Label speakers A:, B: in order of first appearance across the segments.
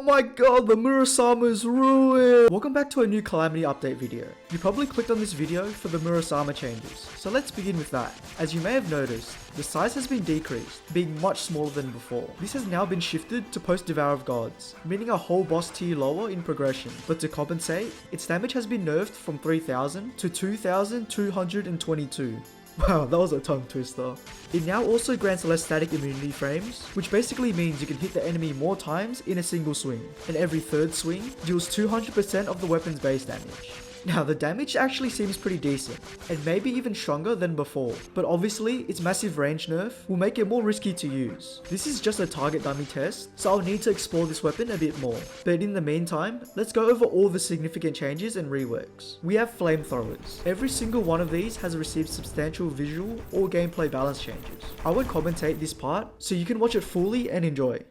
A: Oh my god, the Murasama Is Ruined! Welcome back to a new Calamity update video. You probably clicked on this video for the Murasama changes, so let's begin with that. As you may have noticed, the size has been decreased, being much smaller than before. This has now been shifted to post-Devour of Gods, meaning a whole boss tier lower in progression. But to compensate, its damage has been nerfed from 3000 to 2222. Wow, that was a tongue twister. It now also grants less static immunity frames, which basically means you can hit the enemy more times in a single swing, and every third swing deals 200% of the weapon's base damage. Now the damage actually seems pretty decent, and maybe even stronger than before, but obviously its massive range nerf will make it more risky to use. This is just a target dummy test, so I'll need to explore this weapon a bit more. But in the meantime, let's go over all the significant changes and reworks. We have flamethrowers. Every single one of these has received substantial visual or gameplay balance changes. I won't commentate this part, so you can watch it fully and enjoy.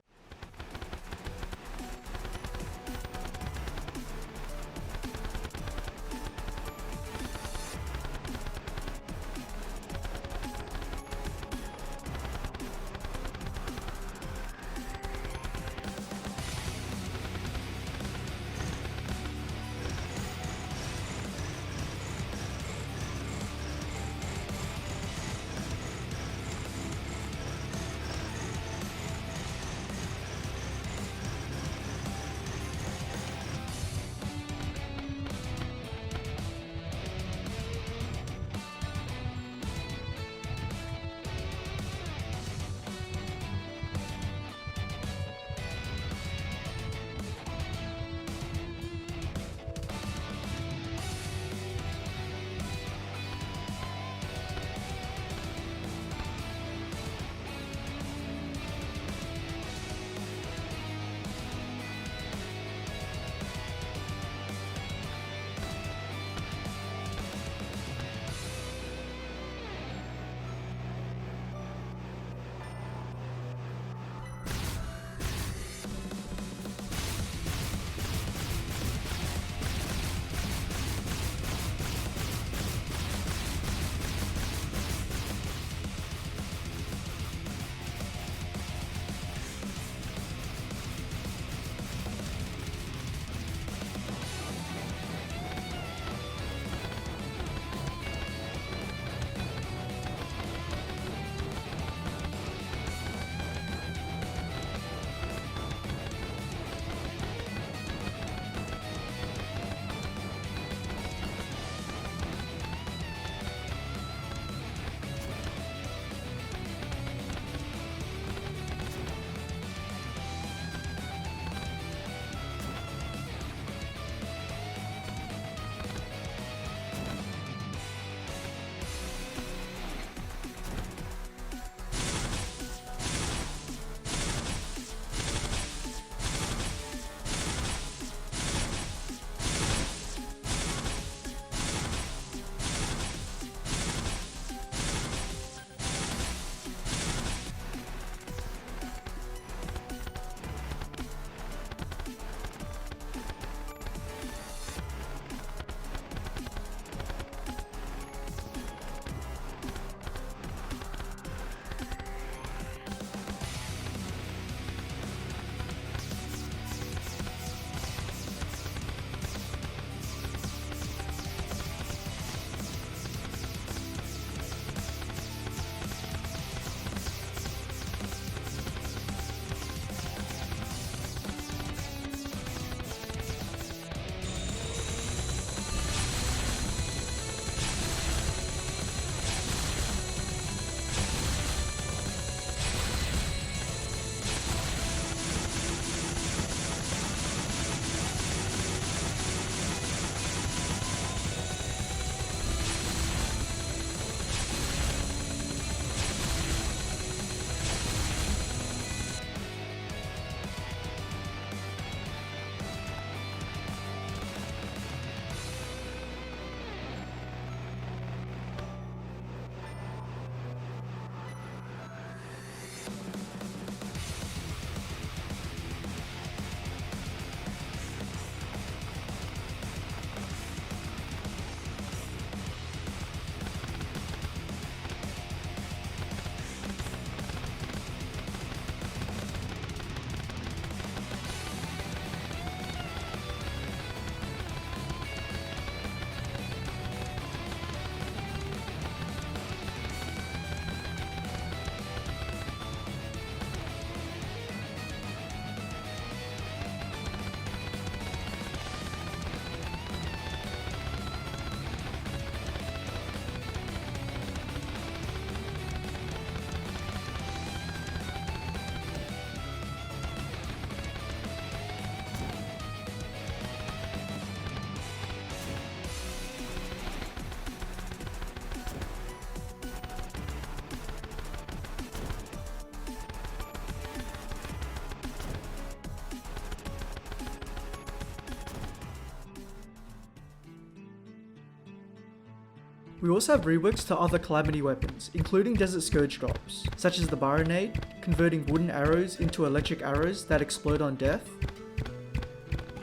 A: We also have reworks to other Calamity weapons, including Desert Scourge drops, such as the Barinade, converting wooden arrows into electric arrows that explode on death.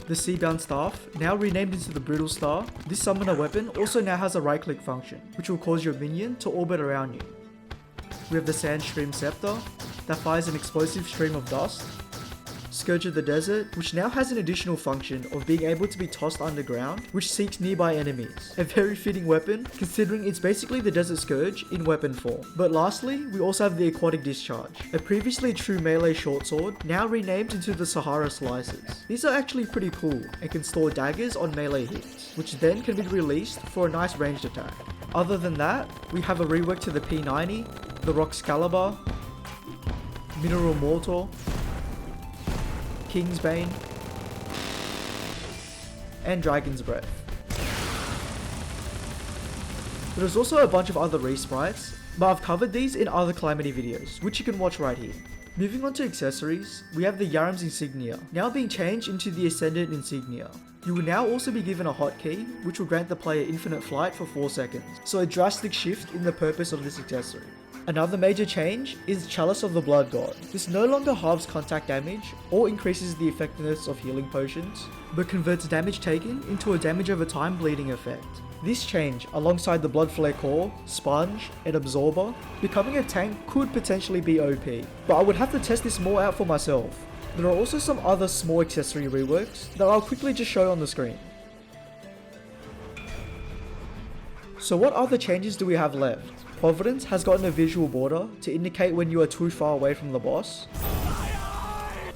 A: The Seabound Staff, now renamed into the Brittle Star, this summoner weapon also now has a right click function, which will cause your minion to orbit around you. We have the Sandstream Scepter, that fires an explosive stream of dust. Scourge of the Desert, which now has an additional function of being able to be tossed underground, which seeks nearby enemies. A very fitting weapon, considering it's basically the Desert Scourge in weapon form. But lastly, we also have the Aquatic Discharge, a previously true melee short sword, now renamed into the Sahara Slicers. These are actually pretty cool, and can store daggers on melee hits, which then can be released for a nice ranged attack. Other than that, we have a rework to the P90, the Roxcalibur, Mineral Mortar, Kingsbane, and Dragon's Breath. There's also a bunch of other resprites, but I've covered these in other Calamity videos, which you can watch right here. Moving on to accessories, we have the Yaram's Insignia, now being changed into the Ascendant Insignia. You will now also be given a hotkey, which will grant the player infinite flight for 4 seconds, so a drastic shift in the purpose of this accessory. Another major change is Chalice of the Blood God. This no longer halves contact damage or increases the effectiveness of healing potions, but converts damage taken into a damage over time bleeding effect. This change, alongside the Blood Flare Core, Sponge, and Absorber, becoming a tank could potentially be OP, but I would have to test this more out for myself. There are also some other small accessory reworks that I'll quickly just show on the screen. So what other changes do we have left? Providence has gotten a visual border to indicate when you are too far away from the boss.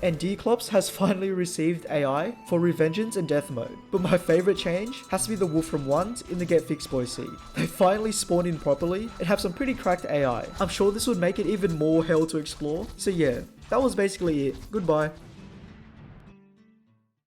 A: And Deerclops has finally received AI for Revengeance and Death mode. But my favourite change has to be the Wulfrum ones in the Get Fixed Boy seed. They finally spawn in properly and have some pretty cracked AI. I'm sure this would make it even more hell to explore. So yeah, that was basically it. Goodbye.